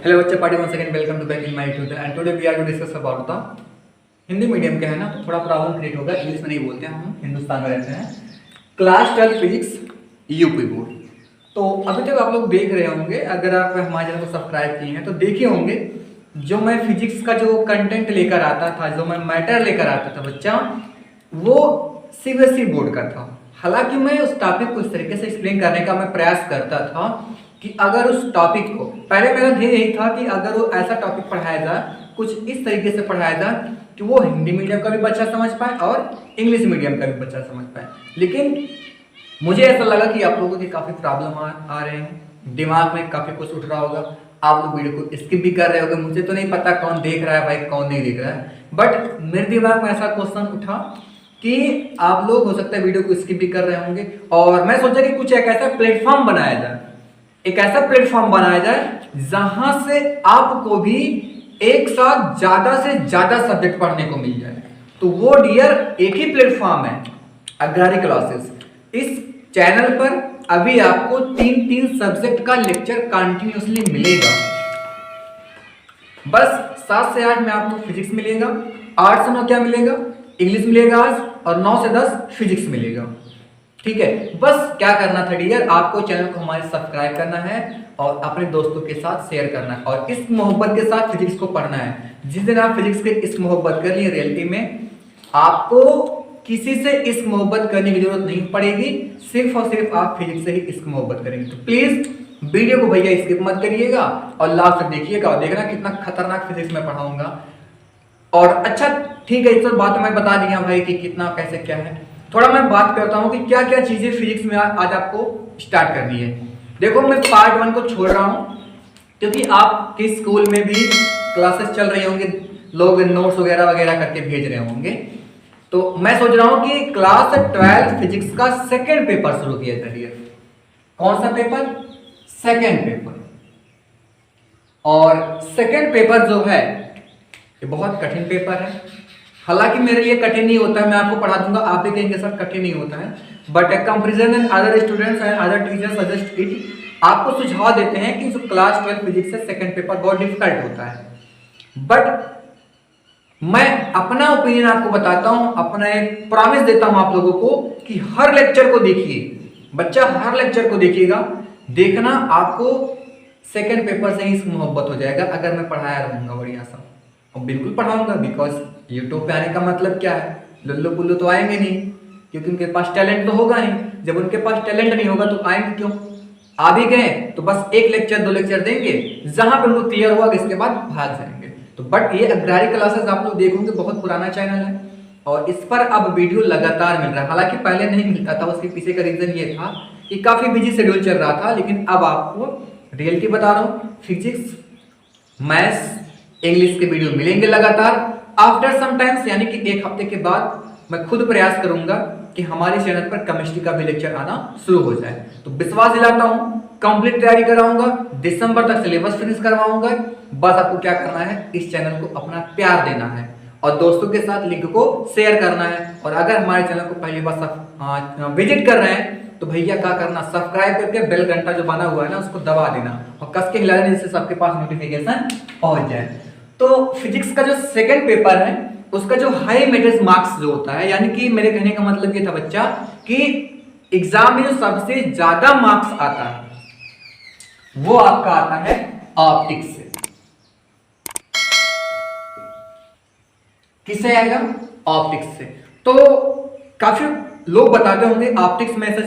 Hello बच्चे, party one second welcome to back in my YouTube and today we are to discuss about the Hindi medium का है ना, तो थोड़ा problem create होगा। इंग्लिश में नहीं बोलते हैं, हम हिंदुस्तान में रहते हैं। Class 12 physics UP board. तो अभी तक आप लोग देख रहे होंगे, अगर आप हमारे चैनल को सब्सक्राइब किए हैं तो देखे होंगे जो मैं फिजिक्स का जो कंटेंट लेकर आता था, जो मैं मैटर लेकर आता था बच्चा, वो सीबीएसई बोर्ड का था। हालांकि मैं उस टॉपिक को इस तरीके से एक्सप्लेन करने का मैं प्रयास करता था कि अगर उस टॉपिक को, पहले मेरा ध्येय यही था कि अगर वो ऐसा टॉपिक पढ़ाया जाए, कुछ इस तरीके से पढ़ाया जाए कि वो हिंदी मीडियम का भी बच्चा समझ पाए और इंग्लिश मीडियम का भी बच्चा समझ पाए। लेकिन मुझे ऐसा लगा कि आप लोगों की काफ़ी प्रॉब्लम आ रहे हैं, दिमाग में काफ़ी कुछ उठ रहा होगा, आप लोग वीडियो को स्किप भी कर रहे होंगे। मुझे तो नहीं पता कौन देख रहा है भाई, कौन नहीं देख रहा है, बट मेरे दिमाग में ऐसा क्वेश्चन उठा कि आप लोग हो सकता है वीडियो को स्किप भी कर रहे होंगे। और मैं सोचा कि कुछ एक ऐसा प्लेटफॉर्म बनाया जाए, एक ऐसा प्लेटफॉर्म बनाया जाए जहां से आपको भी एक साथ ज्यादा से ज्यादा सब्जेक्ट पढ़ने को मिल जाए। तो वो डियर एक ही प्लेटफॉर्म है, अग्रारी क्लासेस। इस चैनल पर अभी आपको 3-3 सब्जेक्ट का लेक्चर कंटिन्यूअसली मिलेगा। बस 7 से 8 में आपको फिजिक्स मिलेगा, 8 से 9 क्या मिलेगा, इंग्लिश मिलेगा आज, और 9 से 10 फिजिक्स मिलेगा। ठीक है, बस क्या करना था डियर, आपको चैनल को हमारे सब्सक्राइब करना है और अपने दोस्तों के साथ शेयर करना है और इस मोहब्बत के साथ फिजिक्स को पढ़ना है। जिस दिन आप फिजिक्स के इस मोहब्बत कर लिए, रियलिटी में आपको किसी से इस मोहब्बत करने की जरूरत नहीं पड़ेगी, सिर्फ और सिर्फ आप फिजिक्स से ही इसकी मोहब्बत करेंगे। तो प्लीज वीडियो को भैया स्किप मत करिएगा और लास्ट तक देखिएगा और देखना कितना खतरनाक फिजिक्स में पढ़ाऊंगा। और अच्छा ठीक है, इस बात मैं बता दिया भाई कि कितना कैसे क्या है। थोड़ा मैं बात करता हूँ कि क्या क्या चीजें फिजिक्स में आज आपको स्टार्ट करनी है। देखो, मैं पार्ट 1 को छोड़ रहा हूँ क्योंकि आपके स्कूल में भी क्लासेस चल रही होंगे, लोग नोट्स वगैरह वगैरह करके भेज रहे होंगे। तो मैं सोच रहा हूँ कि क्लास 12 फिजिक्स का सेकेंड पेपर शुरू किया जाए। कौन सा पेपर? Second paper. और सेकेंड पेपर जो है ये बहुत कठिन पेपर है। हालांकि मेरे लिए कठिन नहीं होता है, मैं आपको पढ़ा दूंगा, आप भी कहेंगे सर कठिन नहीं होता है, but comparison and other students and other teachers suggest it, आपको सुझाव देते हैं कि जो क्लास 12 फिजिक्स से सेकंड पेपर बहुत डिफिकल्ट होता है। बट मैं अपना ओपिनियन आपको बताता हूं, अपना एक प्रॉमिस देता हूं आप लोगों को कि हर लेक्चर को देखिए बच्चा, हर लेक्चर को देखिएगा, देखना आपको सेकंड पेपर से ही मोहब्बत हो जाएगा अगर मैं पढ़ाया रहूंगा बढ़िया सा। और बिल्कुल पढ़ाऊंगा, बिकॉज यूट्यूब पे आने का मतलब क्या है, लल्लू पुल्लू तो आएंगे नहीं क्योंकि उनके पास टैलेंट तो होगा नहीं। जब उनके पास टैलेंट नहीं होगा तो आएंगे क्यों? आ भी गए तो बस 1 लेक्चर 2 लेक्चर देंगे, जहां पे उनको क्लियर हुआ इसके बाद भाग जाएंगे। तो बट ये अग्रारी क्लासेस आप लोग देखोगे, बहुत पुराना चैनल है और इस पर अब वीडियो लगातार मिल रहा है। हालांकि पहले नहीं मिलता था, उसके पीछे का रीजन ये था कि काफी बिजी शेड्यूल चल रहा था, लेकिन अब आपको रियलिटी बता रहा हूँ, फिजिक्स, मैथ्स, इंग्लिश के वीडियो मिलेंगे लगातार। आफ्टर सम टाइम्स, यानी कि 1 हफ्ते के बाद मैं खुद प्रयास करूंगा कि हमारे चैनल पर केमिस्ट्री का भी लेक्चर आना शुरू हो जाए। तो विश्वास दिलाता हूं, कंप्लीट तैयारी कराऊंगा, दिसंबर तक सिलेबस फिनिश करवाऊंगा। बस आपको क्या करना है, इस चैनल को अपना प्यार देना है और दोस्तों के साथ लिंक को शेयर करना है। और अगर हमारे चैनल को पहली बार विजिट कर रहे हैं तो भैया क्या करना, सब्सक्राइब करके बेल घंटा जो बना हुआ है ना उसको दबा देना और कस के हिला देना, जिससे सबके पास नोटिफिकेशन पहुंच जाए। तो फिजिक्स का जो सेकंड पेपर है उसका जो हाई मेटेज मार्क्स जो होता है, यानी कि मेरे कहने का मतलब ये था बच्चा कि एग्जाम में जो सबसे ज्यादा मार्क्स आता है वो आपका आता है ऑप्टिक्स से। किससे आएगा? ऑप्टिक्स से। तो काफी लोग बताते होंगे ऑप्टिक्स में ऐसे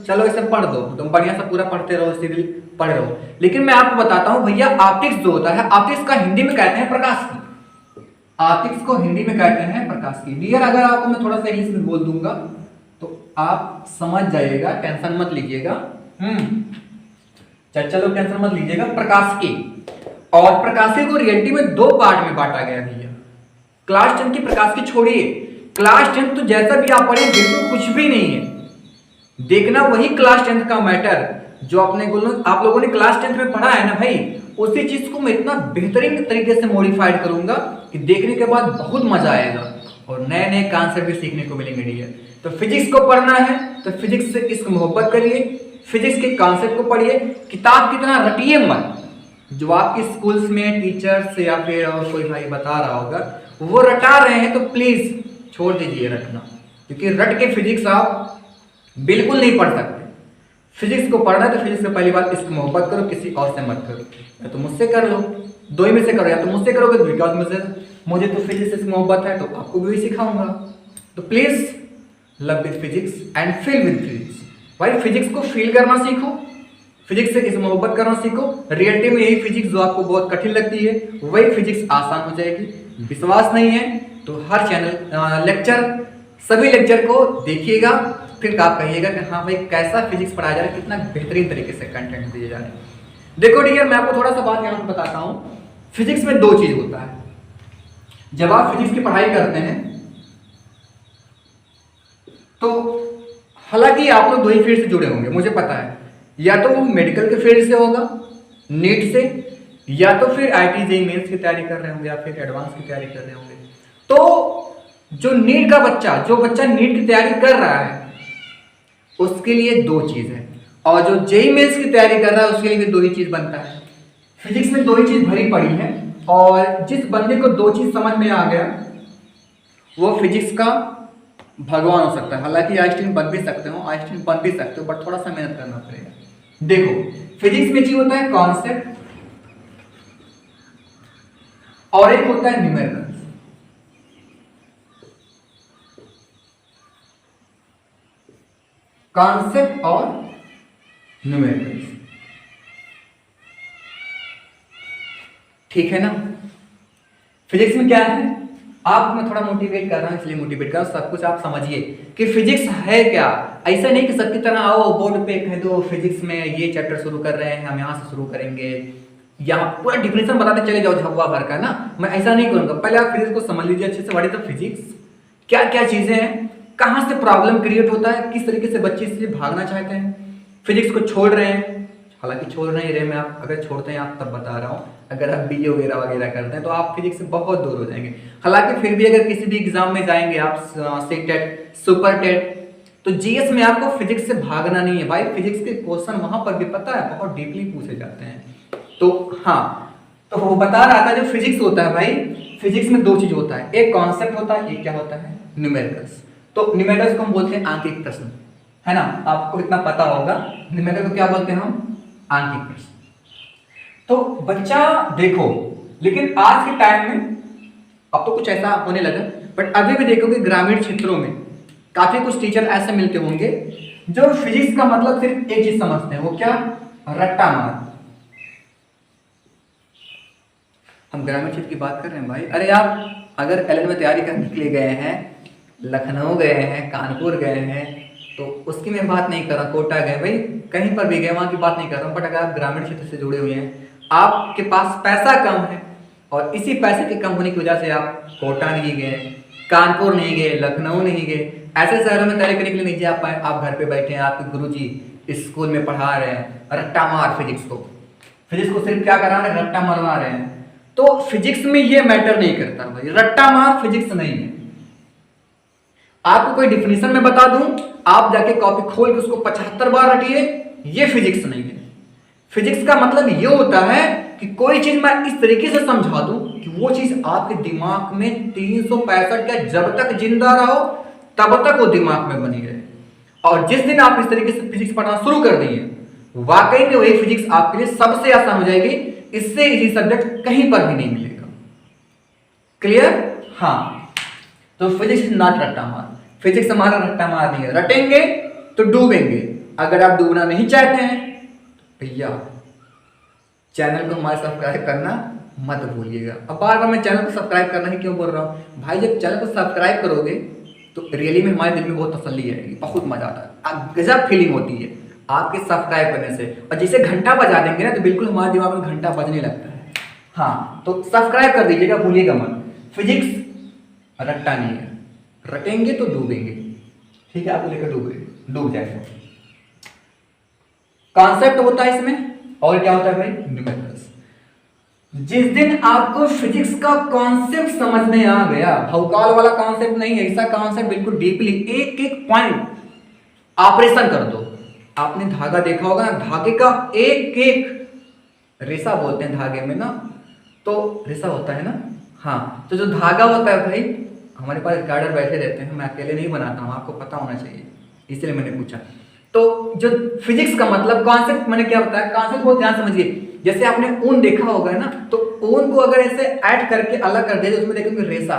चलो इसे पढ़ दो, तुम बढ़िया से पूरा पढ़ते रहो, सीरियल पढ़ रहो। लेकिन मैं आपको बताता हूं भैया, ऑप्टिक्स जो होता है, ऑप्टिक्स का हिंदी में कहते हैं प्रकाश की। ऑप्टिक्स को हिंदी में कहते हैं प्रकाश की। डियर, अगर आपको मैं थोड़ा सा इंग्लिश में बोल दूंगा तो आप समझ जाइएगा, टेंशन मत लीजिएगा। चलो टेंशन मत लीजिएगा। प्रकाश की और प्रकाशी को रियलिटी में 2 पार्ट में बांटा गया भैया। क्लास 10 की प्रकाश की छोड़िए, क्लास 10 तो जैसा भी आप पढ़े बिल्कुल कुछ भी नहीं है। देखना वही क्लास 10 का मैटर जो आप लोगों ने क्लास 10 में पढ़ा है ना भाई, उसी चीज को मैं इतना बेहतरीन तरीके से मॉडिफाइड करूंगा कि देखने के बाद बहुत मजा आएगा और नए नए कॉन्सेप्ट भी सीखने को मिलेंगे डियर। तो फिजिक्स को पढ़ना है तो फिजिक्स से इसको मोहब्बत करिए, फिजिक्स के कॉन्सेप्ट को पढ़िए, किताब की तरह रटिए मत, जो आपके स्कूल्स में टीचर्स या फिर और कोई भाई बता रहा होगा वो रटा रहे हैं, तो प्लीज छोड़ दीजिए रटना, क्योंकि रट के फिजिक्स आप बिल्कुल नहीं पढ़ सकते। फिजिक्स को पढ़ना है तो फिजिक्स में पहली बात इसको मोहब्बत करो, किसी और से मत करो। या तो मुझसे कर लो, दो ही में से करो, या तो मुझसे करोगे तो बिकॉज मुझे तो फिजिक्स से मोहब्बत है तो आपको भी वही सिखाऊंगा। तो please love with physics and feel with physics. भाई फिजिक्स को फील करना सीखो, फिजिक्स से किसी मोहब्बत करना सीखो। रियलिटी में यही फिजिक्स जो आपको बहुत कठिन लगती है वही फिजिक्स आसान हो जाएगी। विश्वास नहीं है तो हर चैनल सभी लेक्चर को देखिएगा, फिर आप कहिएगा कि हाँ भाई कैसा फिजिक्स पढ़ाया जा रहा है, कितना बेहतरीन तरीके से कंटेंट दिए जा रहे हैं। देखो डियर, मैं आपको थोड़ा सा बात यहाँ पे बताता हूँ। फिजिक्स में दो चीज होता है। जब आप फिजिक्स की पढ़ाई करते हैं तो हालांकि आप लोग दो ही फील्ड से जुड़े होंगे, मुझे पता है, या तो मेडिकल के फील्ड से होगा नीट से, या तो फिर आईटी जेईई मेंस की तैयारी कर रहे होंगे, या फिर एडवांस की तैयारी कर रहे होंगे। तो जो नीट का बच्चा, जो बच्चा नीट की तैयारी कर रहा है उसके लिए दो चीज है, और जो जेईई मेंस की तैयारी कर रहा है उसके लिए भी दो ही चीज बनता है। फिजिक्स में दो ही चीज भरी पड़ी है, और जिस बंदे को दो चीज समझ में आ गया वो फिजिक्स का भगवान हो सकता है। हालांकि आइंस्टीन बन भी सकते हो, आइंस्टीन बन भी सकते हो, बट थोड़ा सा मेहनत करना पड़ेगा। देखो फिजिक्स में चीज होता है कॉन्सेप्ट और एक होता है न्यूमेरिकल्स। कॉन्सेप्ट और न्यूमेरिकल्स, ठीक है ना। फिजिक्स में क्या है, आपको मैं थोड़ा मोटिवेट कर रहा हूं, इसलिए मोटिवेट कर रहा हूं, सब कुछ आप समझिए कि फिजिक्स है क्या। ऐसा नहीं कि सबकी तरह आओ बोर्ड पे कह दो फिजिक्स में ये चैप्टर शुरू कर रहे हैं, हम यहां से शुरू करेंगे, यहाँ पूरा डिफिनेशन बताते चले जाओ झब्बा भर का ना। मैं ऐसा नहीं करूंगा, पहले आप फिजिक्स को समझ लीजिए अच्छे से। व्हाट इज द फिजिक्स, क्या क्या चीजें हैं, कहां से प्रॉब्लम क्रिएट होता है, किस तरीके से बच्चे इससे भागना चाहते हैं। फिजिक्स को छोड़ रहे हैं, हालांकि छोड़ नहीं रहे, मैं आप अगर छोड़ते हैं आप तब बता रहा हूँ। अगर आप बीए वगैरह वगैरह करते हैं तो आप फिजिक्स से बहुत दूर हो जाएंगे। हालांकि फिर भी अगर किसी भी एग्जाम में जाएंगे आप, सीटेट, सुपर टेट, तो जीएस में आपको फिजिक्स से भागना नहीं है भाई। फिजिक्स के क्वेश्चन वहां पर भी पता है बहुत डीपली पूछे जाते हैं। तो हाँ, तो वो बता रहा था जो फिजिक्स होता है भाई, फिजिक्स में दो चीज होता है, एक कॉन्सेप्ट होता है, एक क्या होता है, न्यूमेरिकल्स। तो न्यूमेरिकल्स को हम बोलते हैं आंकिक प्रश्न, है ना, आपको इतना पता होगा। न्यूमेरिकल को क्या बोलते हैं हम, आंकिक प्रश्न। तो बच्चा देखो, लेकिन आज के टाइम में अब तो कुछ ऐसा होने लगा, बट अभी भी देखोगे ग्रामीण क्षेत्रों में काफी कुछ टीचर ऐसे मिलते होंगे जो फिजिक्स का मतलब सिर्फ एक चीज समझते हैं, वो क्या, रट्टा मार। हम ग्रामीण क्षेत्र की बात कर रहे हैं भाई। अरे आप अगर एलएल में तैयारी करने के लिए गए हैं, लखनऊ गए हैं, कानपुर गए हैं, तो उसकी मैं बात नहीं कर रहा, कोटा गए भाई, कहीं पर भी गए वहां की बात नहीं कर रहा हूँ। बट अगर आप ग्रामीण क्षेत्र से जुड़े हुए हैं, आपके पास पैसा कम है और इसी पैसे के कम होने की वजह से आप कोटा नहीं गए, कानपुर नहीं गए, लखनऊ नहीं गए, ऐसे शहरों में तैयारी करने के लिए नहीं जा पाए, आप घर पे बैठे हैं, आपके गुरुजी स्कूल में पढ़ा रहे हैं रट्टा मार फिजिक्स को सिर्फ क्या करा रहे हैं, रट्टा मरवा रहे हैं। तो फिजिक्स में ये मैटर नहीं करता भाई, रट्टा मार फिजिक्स नहीं है। आपको कोई डिफिनेशन में बता दूं, आप जाके कॉपी खोल के उसको 75 बार रटिए, ये फिजिक्स नहीं है। फिजिक्स का मतलब ये होता है कि कोई चीज मैं इस तरीके से समझा दूं कि वो चीज आपके दिमाग में 365 या जब तक जिंदा रहो तब तक वो दिमाग में बनी रहे। और जिस दिन आप इस तरीके से फिजिक्स पढ़ना शुरू कर दिए, वाकई में वही फिजिक्स आपके लिए सबसे आसान हो जाएगी। इससे इजी सब्जेक्ट कहीं पर भी नहीं मिलेगा। क्लियर, हाँ। तो फिजिक्स इज नॉट रट्टा मार, फिजिक्स हमारा रट्टा मार नहीं है। रटेंगे तो डूबेंगे। अगर आप डूबना नहीं चाहते हैं भैया चैनल को हमारे सब्सक्राइब करना मत भूलिएगा। अब बार बार मैं चैनल को सब्सक्राइब करना ही क्यों बोल रहा हूँ भाई, जब चैनल को सब्सक्राइब करोगे तो रियली में हमारे दिल में बहुत तसल्ली आएगी, बहुत मजा आता है, गजब फीलिंग होती है आपके सब्सक्राइब करने से। और जैसे घंटा बजा देंगे ना तो बिल्कुल हमारे दिमाग में घंटा बजने लगता है। हाँ, तो सब्सक्राइब कर दीजिएगा, भूलिएगा मत। फिजिक्स रट्टा नहीं है, रटेंगे तो डूबेंगे, ठीक है, आपको लेकर डूब जाएगा। कॉन्सेप्ट होता है इसमें, और क्या होता है भाई, न्यूमेरिकल्स। जिस दिन आपको फिजिक्स का कॉन्सेप्ट समझ में आ गया, भौकाल वाला कॉन्सेप्ट नहीं है, ऐसा कॉन्सेप्ट बिल्कुल डीपली एक एक पॉइंट ऑपरेशन कर दो। आपने धागा देखा होगा ना, धागे का एक एक रेशा बोलते हैं धागे में ना, तो रेशा होता है ना। हाँ, तो जो धागा होता है भाई, हमारे पास रिकॉर्डर बैठे रहते हैं, मैं अकेले नहीं बनाता हूँ, आपको पता होना चाहिए, इसलिए मैंने पूछा। तो जो फिजिक्स का मतलब कॉन्सेप्ट मैंने क्या बताया, कॉन्सेप्ट बहुत ध्यान समझिए। जैसे आपने ऊन देखा होगा ना, तो ऊन को अगर ऐसे ऐड करके अलग कर दे तो उसमें देखेंगे रेशा।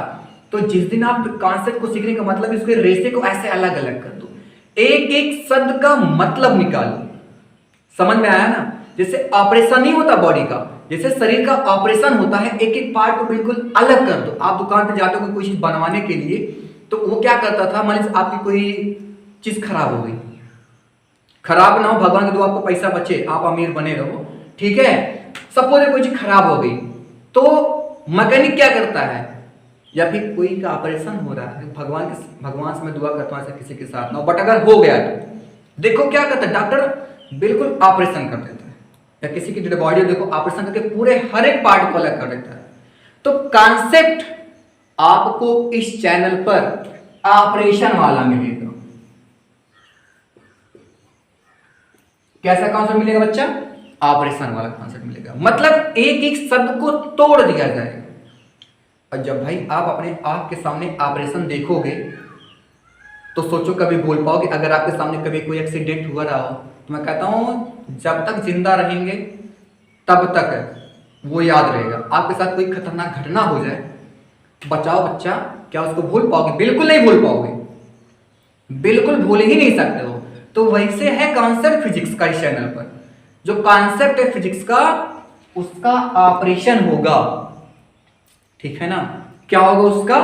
तो जिस दिन आप कॉन्सेप्ट को सीखने का मतलब इसके रेशे को ऐसे अलग अलग कर दो, एक एक शब्द का मतलब निकालो। समझ में आया ना? जैसे ऑपरेशन नहीं होता बॉडी का, जैसे शरीर का ऑपरेशन होता है, एक एक पार्ट को बिल्कुल अलग कर दो। आप दुकान पे जाते हो कोई चीज बनवाने के लिए, तो वो क्या करता था, मान लीजिए आपकी कोई चीज खराब हो गई, खराब ना हो भगवान की दुआ, आपको पैसा बचे, आप अमीर बने रहो, ठीक है। सपोज कोई चीज खराब हो गई, तो मैकेनिक क्या करता है, या फिर कोई का ऑपरेशन हो रहा है, भगवान से मैं दुआ करता हूं ऐसा किसी के साथ ना हो, बट अगर हो गया तो देखो क्या करता है डॉक्टर, बिल्कुल ऑपरेशन कर देता है। या किसी की डेड बॉडी देखो, ऑपरेशन करके पूरे हर एक पार्ट को अलग कर देता है। तो कॉन्सेप्ट आपको इस चैनल पर ऑपरेशन वाला मिलेगा। कैसा कॉन्सेप्ट मिलेगा बच्चा? ऑपरेशन वाला कॉन्सेप्ट मिलेगा, मतलब एक एक शब्द को तोड़ दिया जाएगा। और जब भाई आप अपने आंख के सामने ऑपरेशन देखोगे, तो सोचो कभी बोल पाओगे? अगर आपके सामने कभी कोई एक्सीडेंट हुआ रहा हो, तो मैं कहता हूं जब तक जिंदा रहेंगे तब तक वो याद रहेगा। आपके साथ कोई खतरनाक घटना हो जाए, बचाओ बच्चा, क्या उसको भूल पाओगे? बिल्कुल नहीं भूल पाओगे, बिल्कुल भूल ही नहीं सकते हो। तो वैसे है कॉन्सेप्ट फिजिक्स का इस चैनल पर, जो कॉन्सेप्ट है फिजिक्स का उसका ऑपरेशन होगा, ठीक है ना? क्या होगा? उसका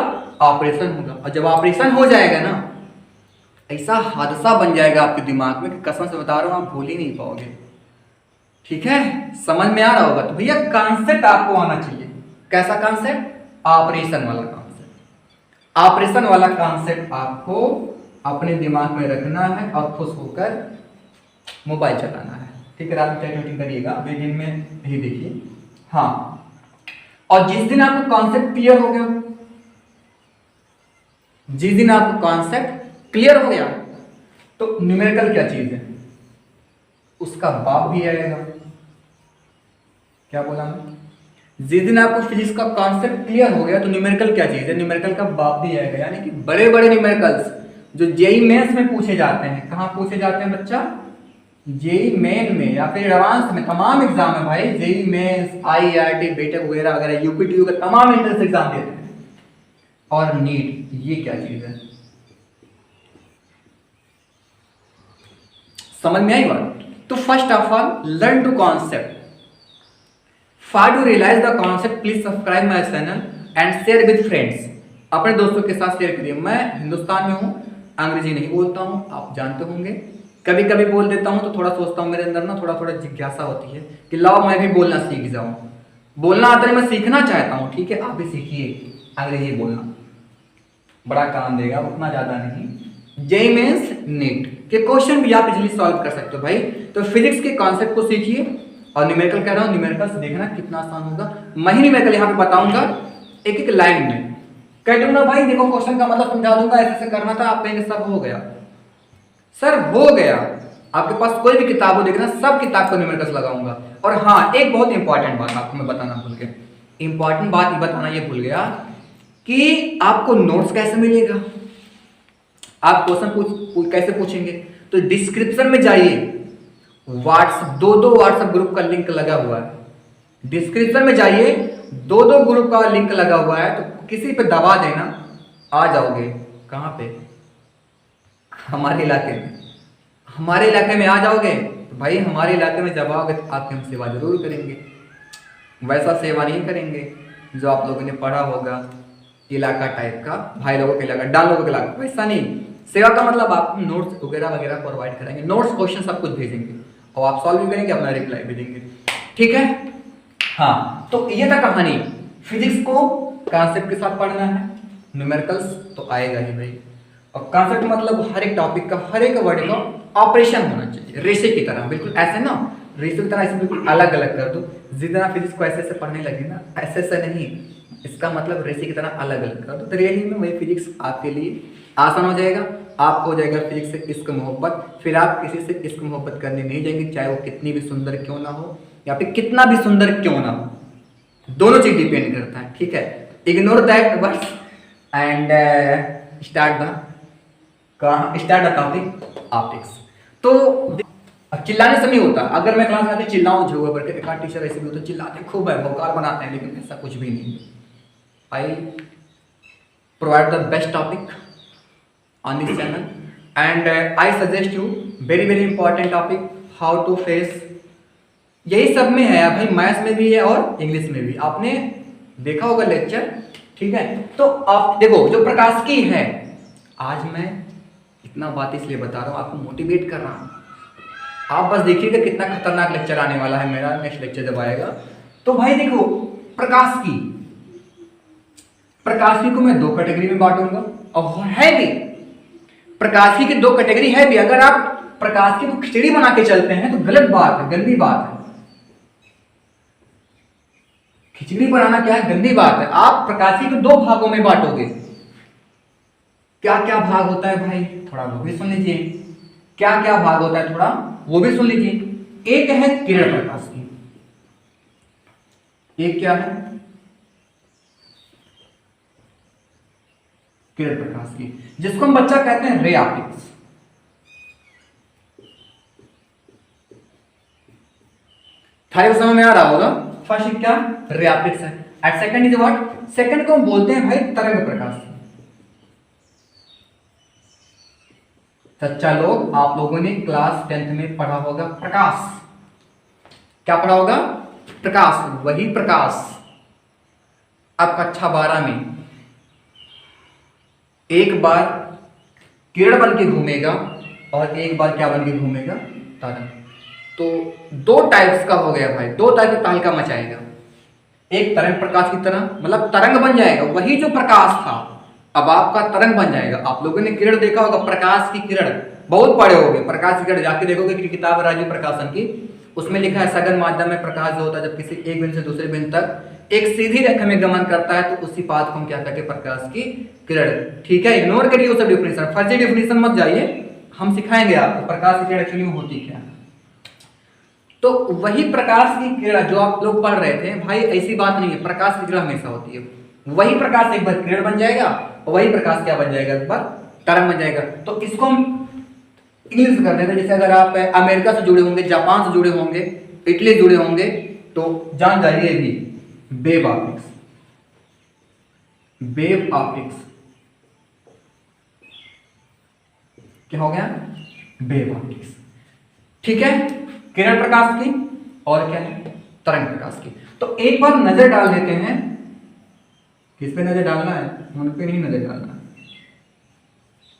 ऑपरेशन होगा। और जब ऑपरेशन हो जाएगा ना, ऐसा हादसा बन जाएगा आपके दिमाग में कि कसम से बता रहा हूं आप भूल ही नहीं पाओगे, ठीक है? समझ में आ रहा होगा? तो भैया कॉन्सेप्ट आपको आना चाहिए। कैसा कॉन्सेप्ट? ऑपरेशन वाला कॉन्सेप्ट। ऑपरेशन वाला कॉन्सेप्ट आपको अपने दिमाग में रखना है और खुश होकर मोबाइल चलाना है, ठीक है? रात में चैटिंग करिएगा, अभी दिन में ही देखिए। हाँ, और जिस दिन आपको कॉन्सेप्ट क्लियर हो गया, जिस दिन आपको कॉन्सेप्ट क्लियर हो गया, तो न्यूमेरिकल क्या चीज है उसका बाप भी आएगा। क्या बोला मैं? जिस दिन आपको फिजिक्स का कॉन्सेप्ट क्लियर हो गया, तो न्यूमेरिकल क्या चीज है, न्यूमेरिकल का बाप भी आएगा। यानी कि बड़े बड़े न्यूमेरिकल्स जो जेई मेंस में पूछे जाते हैं, कहां पूछे जाते हैं बच्चा? जेई मेन में या फिर एडवांस में, तमाम एग्जाम है भाई, जेई मेंस, आईआईटी, बीटेक वगैरह वगैरह, यूपीटीयू का तमाम एंट्रेंस एग्जाम देते हैं। और नीट, ये क्या चीज है? समझ में आई बात? तो first of all learn to concept. For to realize the concept please subscribe my channel and share with friends. अपने दोस्तों के साथ शेयर करिए। मैं हिंदुस्तान में हूं, अंग्रेजी नहीं बोलता हूं, आप जानते होंगे। कभी कभी बोल देता हूं तो थोड़ा सोचता हूं, मेरे अंदर ना थोड़ा थोड़ा जिज्ञासा होती है कि लाओ मैं भी बोलना सीख जाऊं। बोलना आता है, मैं सीखना चाहता हूं, ठीक है? आप भी सीखिए अंग्रेजी बोलना, बड़ा काम देगा, उतना ज्यादा नहीं। जेईई मेंस, नीट के क्वेश्चन भी आप इजीली सॉल्व कर सकते हो भाई। तो फिजिक्स के कॉन्सेप्ट को सीखिए, और न्यूमेरिकल कह रहा हूं, न्यूमेरिकल से देखना कितना आसान होगा। मैं ही न्यूमेरिकल यहाँ पे बताऊंगा एक एक लाइन में, कह दूंगा भाई देखो क्वेश्चन का मतलब समझा दूंगा, ऐसे करना था, आप कहेंगे सर हो गया, सर हो गया। आपके पास कोई भी किताब हो, देखना सब किताब को न्यूमेरिकल्स लगाऊंगा। और हाँ, एक बहुत इंपॉर्टेंट बात आपको मैं बताना भूल गया, इंपॉर्टेंट बात ये बताना ये भूल गया कि आपको नोट्स कैसे मिलेगा, आप क्वेश्चन कैसे पूछेंगे। तो डिस्क्रिप्शन में जाइए, दो व्हाट्सएप ग्रुप का लिंक लगा हुआ है। डिस्क्रिप्शन में जाइए, दो ग्रुप का लिंक लगा हुआ है, तो किसी पे दबा देना, आ जाओगे। कहां पे? हमारे इलाके में। हमारे इलाके में आ जाओगे तो भाई हमारे इलाके में जब आओगे तो आपकी हम सेवा जरूर करेंगे। वैसा सेवा नहीं करेंगे जो आप लोगों ने पढ़ा होगा, इलाका टाइप का, भाई लोगों के इलाका, डाल लोगों के इलाका, वैसा नहीं। सेवा का मतलब आप नोट्स वगैरह वगैरह प्रोवाइड करेंगे, नोट्स क्वेश्चन सब कुछ भेजेंगे और आप सॉल्व भी करेंगे, अपना रिप्लाई भी देंगे, ठीक है? हाँ, तो ये था कहानी। फिजिक्स को कॉन्सेप्ट के साथ पढ़ना है, न्यूमेरिकल्स तो आएगा ही भाई। और कॉन्सेप्ट मतलब हर एक टॉपिक का, हर एक वर्ड का ऑपरेशन होना चाहिए, रेशे की तरह, बिल्कुल ऐसे ना, रेशे की तरह ऐसे बिल्कुल अलग अलग कर दो। जितना फिजिक्स को ऐसे ऐसे पढ़ने लगे ना, ऐसे ऐसे नहीं, इसका मतलब रेशे की तरह अलग अलग कर दो, तो रियली में वही फिजिक्स आपके लिए आसान हो जाएगा। आपको हो जाएगा फिजिक्स से इश्क मोहब्बत, फिर आप किसी से इश्क मोहब्बत करने नहीं जाएंगे, चाहे वो कितनी भी सुंदर क्यों ना हो, या फिर कितना भी सुंदर क्यों ना हो, दोनों चीज डिपेंड करता है, ठीक है। Ignore that words and start the topic optics. तो चिल्लाने से नहीं होता, अगर मैं क्लास में आके चिल्लाऊं झूठे पर के एक टीचर ऐसे भी होते चिल्लाते खूब है, भौकाल बनाते हैं, लेकिन ऐसा कुछ भी नहीं। I provide the best topic on this channel and I suggest you very very important topic how to face. यही सब में है भाई, मैथ्स में भी है और इंग्लिश में भी, आपने देखा होगा लेक्चर, ठीक है। तो आप देखो जो प्रकाश की है, आज मैं इतना बात इसलिए बता रहा हूँ, आपको मोटिवेट कर रहा हूँ। आप बस देखिएगा कितना खतरनाक लेक्चर आने वाला है मेरा, नेक्स्ट लेक्चर जब आएगा। तो भाई देखो प्रकाश की को मैं दो कैटेगरी में बांटूंगा, और है भी प्रकाश की दो कैटेगरी है भी। अगर आप प्रकाश की को खिचड़ी बना के चलते हैं तो गलत बात है, गंदी बात है। खिचड़ी बनाना क्या है, गंदी बात है। आप प्रकाशी को दो भागों में बांटोगे। क्या क्या भाग होता है भाई, थोड़ा वो भी सुन लीजिए। क्या क्या भाग होता है, थोड़ा वो भी सुन लीजिए। एक है किरण प्रकाश की, एक क्या है, किरण प्रकाश की, जिसको हम बच्चा कहते हैं रे ऑप्टिक्स। थाई समझ में आ रहा होगा। फर्स्ट क्या रे ऑप्टिक्स है, and second is what, second को हम बोलते हैं भाई तरंग प्रकाश। सच्चा लोग, आप लोगों ने क्लास 10th में पढ़ा होगा प्रकाश। क्या पढ़ा होगा, प्रकाश, वही प्रकाश अब कक्षा 12 में एक बार किरण बन के घूमेगा और एक बार क्या बन के घूमेगा, तरंग। तो दो टाइप्स का हो गया भाई, दो टाइप का तहलका मचाएगा। एक तरंग प्रकाश की तरह, मतलब तरंग बन जाएगा, वही जो प्रकाश था अब आपका तरंग बन जाएगा। आप लोगों ने किरण देखा होगा, प्रकाश की किरण बहुत पढ़े होंगे। प्रकाश की किरण जाके देखोगे कि किताब है राजीव प्रकाशन की, उसमें लिखा है सघन माध्यम में प्रकाश जो होता है जब किसी एक बिंदु से दूसरे बिंदु तक एक सीधी रेखा में गमन करता है तो उसी पाथ को हम क्या कहते हैं, प्रकाश की किरण, ठीक है। इग्नोर करिए वो सब डिफिनेशन, फर्जी डिफिनेशन मत जाइए, हम सिखाएंगे आपको प्रकाश की किरण एक्चुअली में होती क्या है। तो वही प्रकाश की किरण जो आप लोग पढ़ रहे थे भाई, ऐसी बात नहीं है, प्रकाश की किरण हमेशा होती है। वही प्रकाश एक बार किरण बन जाएगा और वही प्रकाश क्या बन जाएगा, एक बार तरंग बन जाएगा। तो इसको हम इंग्लिश कर देते हैं। जैसे अगर आप अमेरिका से जुड़े होंगे, जापान से जुड़े होंगे, इटली से जुड़े होंगे, तो जान जाइए भी वेव ऑप्टिक्स, वेव ऑप्टिक्स क्या हो गया, वेव ऑप्टिक्स, ठीक है। किरण प्रकाश की और क्या है, तरंग प्रकाश की। तो एक बार नजर डाल देते हैं, किस पे नजर डालना है, उन पे नहीं नजर डालना है,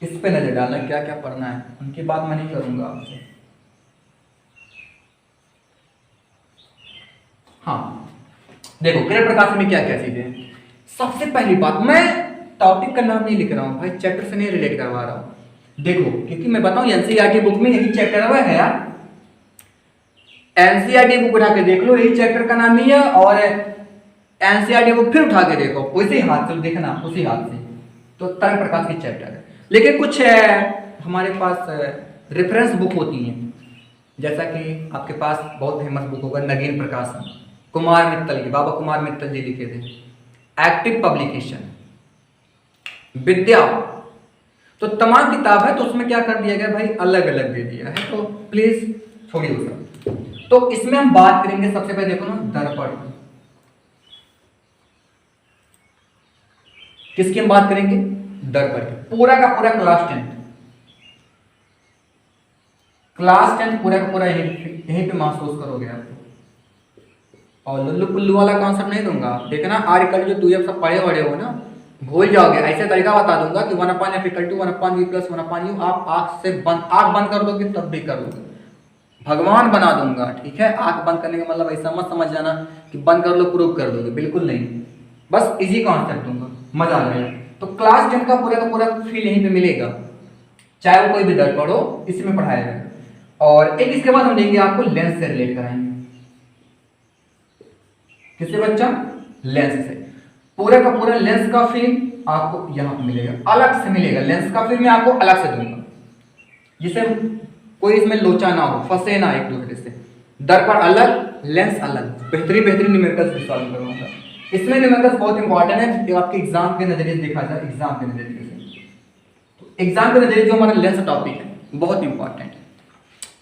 इस पे नजर डालना है, क्या क्या पढ़ना है, उनकी बात मैं नहीं करूंगा आपसे। हाँ देखो किरण प्रकाश में क्या क्या चीजें हैं। सबसे पहली बात, मैं टॉपिक का नाम नहीं लिख रहा हूं भाई, चैप्टर से नहीं रिलेट करवा रहा हूं। देखो क्योंकि मैं बताऊं एनसीईआरटी बुक में यही चैप्टर है यार, एनसीईआरटी बुक उठा के देख लो, यही चैप्टर का नाम ही है। और एनसीईआरटी बुक फिर उठा के देखो, उसी हाथ से देखना, उसी हाथ से, तो तरंग प्रकाश की चैप्टर है। लेकिन कुछ हमारे पास रेफरेंस बुक होती हैं, जैसा कि आपके पास बहुत फेमस बुक होगा नगीन प्रकाशन, कुमार मित्तल की, बाबा कुमार मित्तल जी लिखे थे, एक्टिव पब्लिकेशन, विद्या, तो तमाम किताब है। तो उसमें क्या कर दिया गया भाई, अलग अलग दे दिया है, तो प्लीज छोड़िए वो सब। तो इसमें हम बात करेंगे सबसे पहले, देखो ना दर्पण, किसकी हम बात करेंगे, दर्पण की। पूरा का पूरा क्लास 10 पूरा का पूरा यहीं पे महसूस करोगे आप। और लुल्लू पुल्लू वाला कॉन्सेप्ट नहीं दूंगा, देखना आर्टिकल जो तू सब पढ़े वढ़े हो ना, भूल जाओगे। ऐसे तरीका बता दूंगा कि 1/f=2 1/v + 1/u, आप आंख बंद कर दोगे तब भी करोगे, भगवान बना दूंगा, ठीक है। आंख बंद करने का मतलब ऐसा मत समझ जाना कि बंद कर लो प्रूव कर दोगे, बिल्कुल नहीं, बस इजी कॉन्सेप्ट दूंगा, मजा आ जाएगा। तो क्लास 10 का पूरा फील यहीं पे मिलेगा, चाहे वो कोई भी दर्पण हो, इसी में पढ़ाया जाएगा। और एक इसके बाद हम देंगे आपको लेंस से रिलेट कराएंगे, किससे बच्चा, लेंस से। पूरा का पूरा लेंस का फील आपको यहां पे मिलेगा, अलग से मिलेगा। लेंस का फील मैं आपको अलग से दूंगा, जिसे कोई इसमें लोचा ना हो, फंसे ना एक दूसरे से, दर्पण अलग, लेंस अलग, बेहतरीन बेहतरीन न्यूमेरिकल्स सॉल्व करूंगा। इसमें न्यूमेरिकल्स बहुत इंपॉर्टेंट है, जो आपके एग्जाम के नजरिए से देखा जाए, एग्जाम के नजरिए से, तो एग्जाम के नजरिए जो हमारा लेंस टॉपिक है बहुत इंपॉर्टेंट है,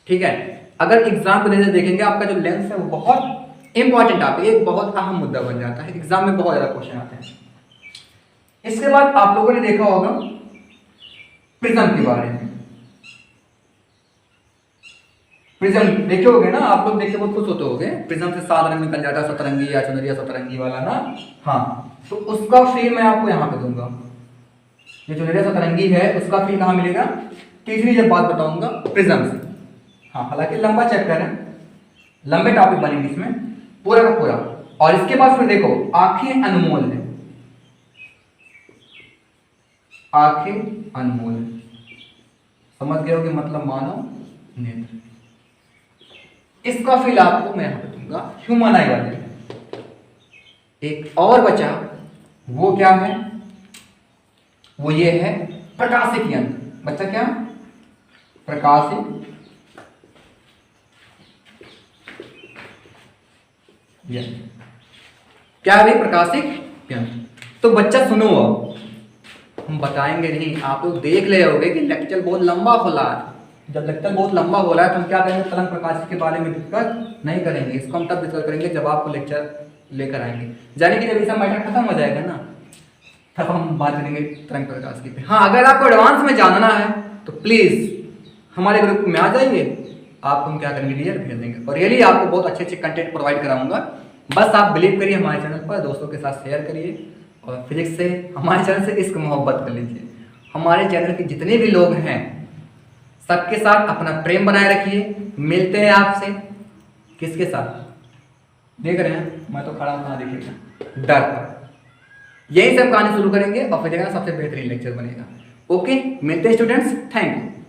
ठीक है। अगर एग्जाम के नजरिए से देखेंगे आपका जो लेंस है वो बहुत इंपॉर्टेंट टॉपिक, एक बहुत अहम मुद्दा बन जाता है, एग्जाम में बहुत ज्यादा क्वेश्चन आते हैं। इसके बाद आप लोगों ने देखा होगा प्रिज्म के बारे में। प्रिज्म देखे होगे ना आप लोग, देख के बहुत खुश होते होगे, प्रिज्म से 7 रंग निकल जाता है, सतरंगी या चुनरिया सतरंगी वाला ना। हाँ, तो उसका फील मैं आपको यहाँ पे दूंगा। ये चुनरिया सतरंगी है उसका फील कहाँ मिलेगा, तीसरी जब बात बताऊंगा प्रिज्म से। हाँ, हालांकि लंबा चैप्टर है, लंबे टॉपिक बनेंगे इसमें पूरा का पूरा। और इसके बाद फिर देखो आंखें अनमोल है, आंखें अनमोल है, समझ गए हो कि मतलब मानव नेत्र। इसका फील आपको मैं यहां पे दूंगा ह्यूमन आई वाले। एक और बचा, वो क्या है, वो ये है प्रकाशिक यंत्र। बच्चा क्या, प्रकाशिक यंत्र। क्या है भाई, प्रकाशिक यंत्र। तो बच्चा सुनो, अब हम बताएंगे नहीं, आप लोग देख ले होगे कि लेक्चर बहुत लंबा खुला है। जब लेक्चर बहुत लंबा हो रहा है तो हम क्या करेंगे, तरंग प्रकाश के बारे में डिस्कस नहीं करेंगे, इसको हम तब डिस्कस करेंगे जब आपको लेक्चर लेकर आएंगे, यानी कि जब इसका मैटर खत्म हो जाएगा ना, तब हम बात करेंगे तरंग प्रकाश की। हाँ, अगर आपको एडवांस में जानना है तो प्लीज हमारे ग्रुप में आ जाइए, आपको हम क्या करेंगे, रियल भेज देंगे और रियली आपको बहुत अच्छे अच्छे कंटेंट प्रोवाइड कराऊंगा। बस आप बिलीव करिए हमारे चैनल पर, दोस्तों के साथ शेयर करिए और फिजिक्स से, हमारे चैनल से इश्क मोहब्बत कर लीजिए। हमारे चैनल के जितने भी लोग हैं सबके साथ अपना प्रेम बनाए रखिए। मिलते हैं आपसे किसके साथ, देख रहे हैं मैं तो खड़ा कहाँ देखिएगा, डर पर। यही सब कहानी शुरू करेंगे और फिर सबसे बेहतरीन लेक्चर बनेगा। ओके, मिलते हैं स्टूडेंट्स, थैंक यू।